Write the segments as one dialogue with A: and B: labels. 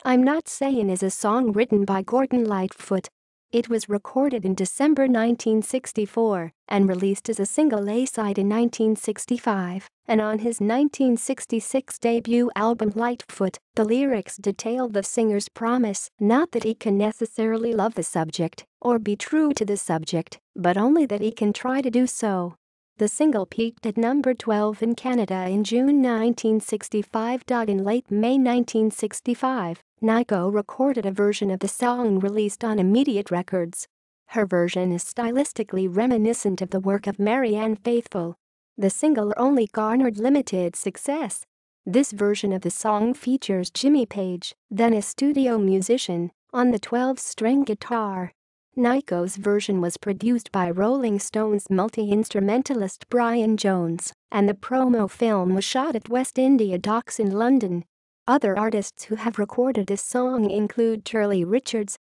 A: I'm Not Sayin' is a song written by Gordon Lightfoot. It was recorded in December 1964 and released as a single A-side in 1965, and on his 1966 debut album Lightfoot, the lyrics detail the singer's promise not that he can necessarily love the subject or be true to the subject, but only that he can try to do so. The single peaked at number 12 in Canada in June 1965. In late May 1965, Nico recorded a version of the song released on Immediate Records. Her version is stylistically reminiscent of the work of Marianne Faithfull. The single only garnered limited success. This version of the song features Jimmy Page, then a studio musician, on the 12-string guitar. Nico's version was produced by Rolling Stone's multi-instrumentalist Brian Jones, and the promo film was shot at West India Docks in London. Other artists who have recorded this song include Turley Richards,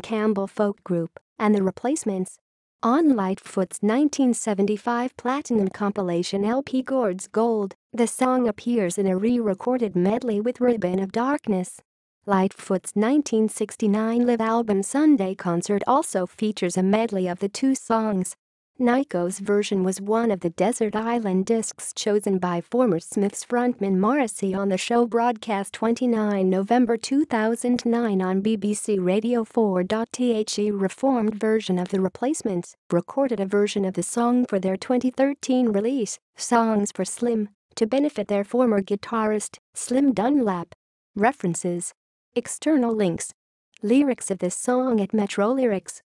A: Campbell Folk Group, and The Replacements. On Lightfoot's 1975 platinum compilation LP Gord's Gold, the song appears in a re-recorded medley with Ribbon of Darkness. Lightfoot's 1969 live album Sunday Concert also features a medley of the two songs. Nico's version was one of the Desert Island Discs chosen by former Smiths frontman Morrissey on the show broadcast 29 November 2009 on BBC Radio 4. The reformed version of The Replacements recorded a version of the song for their 2013 release, Songs for Slim, to benefit their former guitarist, Slim Dunlap. References. External links. Lyrics of this song at Metro Lyrics.